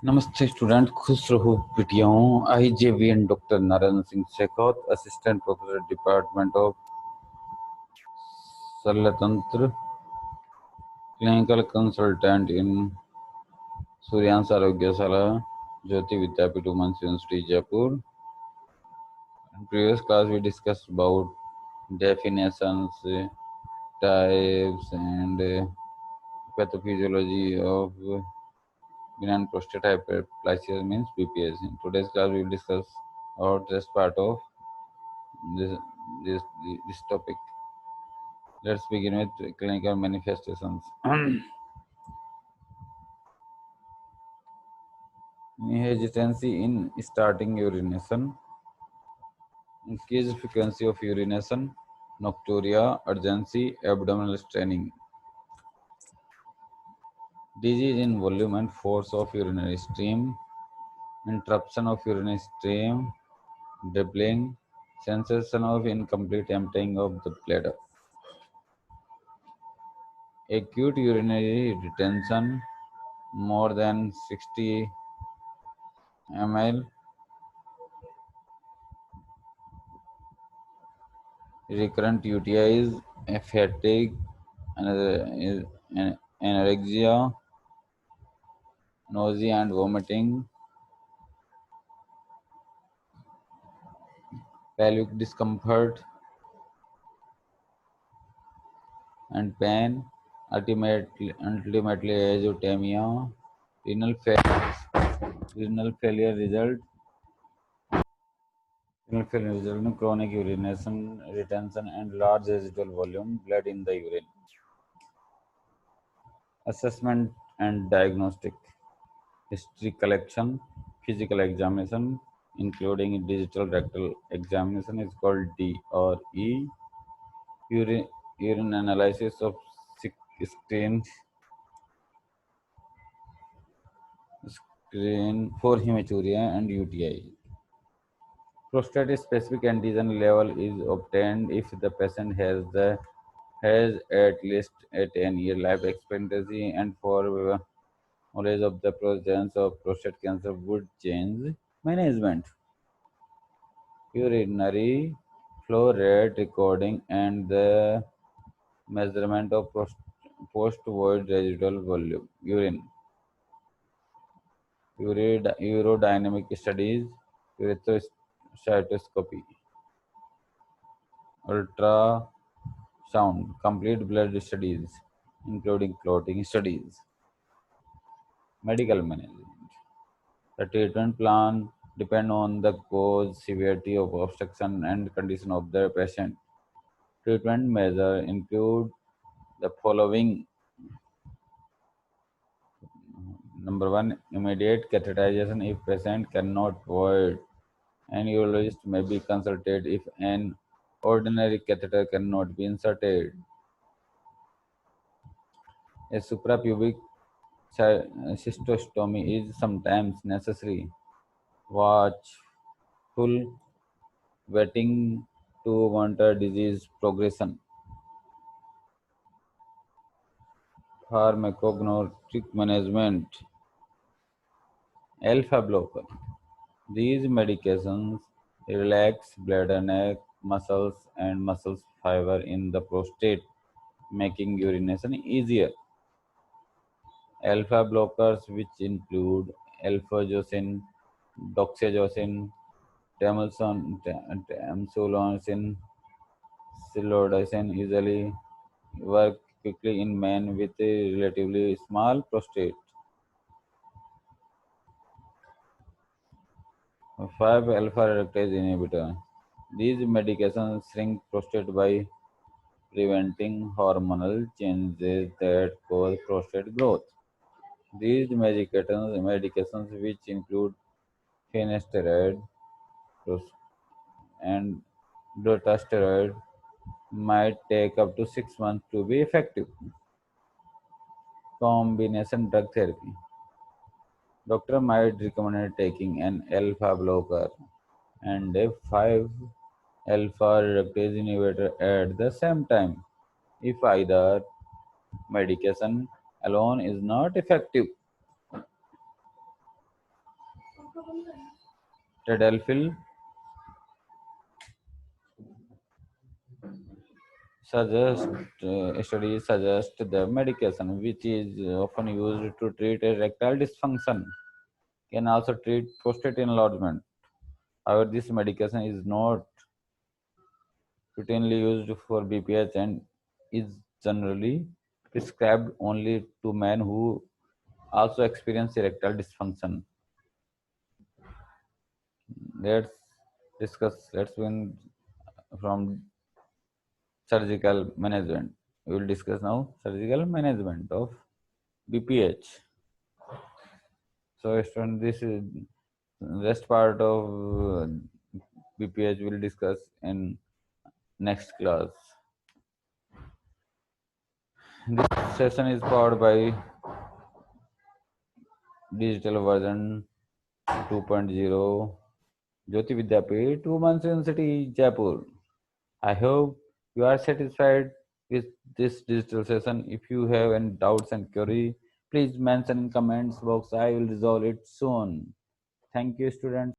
नमस्ते स्टूडेंट, खुश रहो बेटियाओं। IJVN doctor Narayan Singh Shekhawat, assistant professor department of शल्यतंत्र, clinical consultant in Suryansh Arogyashala, Jyoti Vidyapeeth women's university Jaipur. In previous class we discussed about definitions, types and pathophysiology of benign prostate hyperplasia means BPS. In today's class we will discuss about rest part of this this this topic. Let's begin with clinical manifestations. Hesitancy in starting urination, increased frequency of urination, nocturia, urgency, abdominal straining, disease in volume and force of urinary stream, interruption of urinary stream, dribbling, sensation of incomplete emptying of the bladder, acute urinary retention more than 60 ml, recurrent UTIs, fatigue, anorexia, nausea and vomiting, pelvic discomfort and pain, ultimately azotemia, renal failure result, in chronic urination retention and large residual volume blood in the urine. Assessment and diagnostic: history collection, physical examination, including digital rectal examination, is called D or E. Urine analysis of screen for hematuria and UTI. Prostate-specific antigen level is obtained if the patient has at least a 10-year life expectancy and for knowledge of the presence of prostate cancer would change management. Urinary flow rate recording and the measurement of post-void residual volume, urine. Urodynamic studies, erythrocytoscopy, ultrasound, complete blood studies, including clotting studies. Medical management. The treatment plan depends on the cause, severity of obstruction, and condition of the patient. Treatment measures include the following. Number one, immediate catheterization if patient cannot void. An urologist may be consulted if an ordinary catheter cannot be inserted. A suprapubic cystostomy is sometimes necessary. Watchful waiting to monitor disease progression. Pharmacognostic management. Alpha blocker. These medications relax bladder neck muscles and muscle fiber in the prostate, making urination easier. Alpha blockers, which include alphazosin, doxazosin, tamsulosin, silodosin, usually work quickly in men with a relatively small prostate. 5-alpha reductase inhibitor. These medications shrink prostate by preventing hormonal changes that cause prostate growth. These medications which include finasteride and dutasteride, might take up to 6 months to be effective. Combination drug therapy. Doctor might recommend taking an alpha blocker and a 5-alpha reductase inhibitor at the same time if either medication alone is not effective. Tadalafil suggest studies suggest the medication which is often used to treat erectile dysfunction can also treat prostate enlargement. However, this medication is not routinely used for BPH and is generally prescribed only to men who also experience erectile dysfunction. Let's let's begin from surgical management. We will discuss now surgical management of BPH. So, student, this is rest part of BPH will discuss in next class. This session is powered by digital version 2.0 Jyoti Vidyapeeth, Women's University, Jaipur. I hope you are satisfied with this digital session. If you have any doubts and query, please mention in comments box. I will resolve it soon. Thank you, students.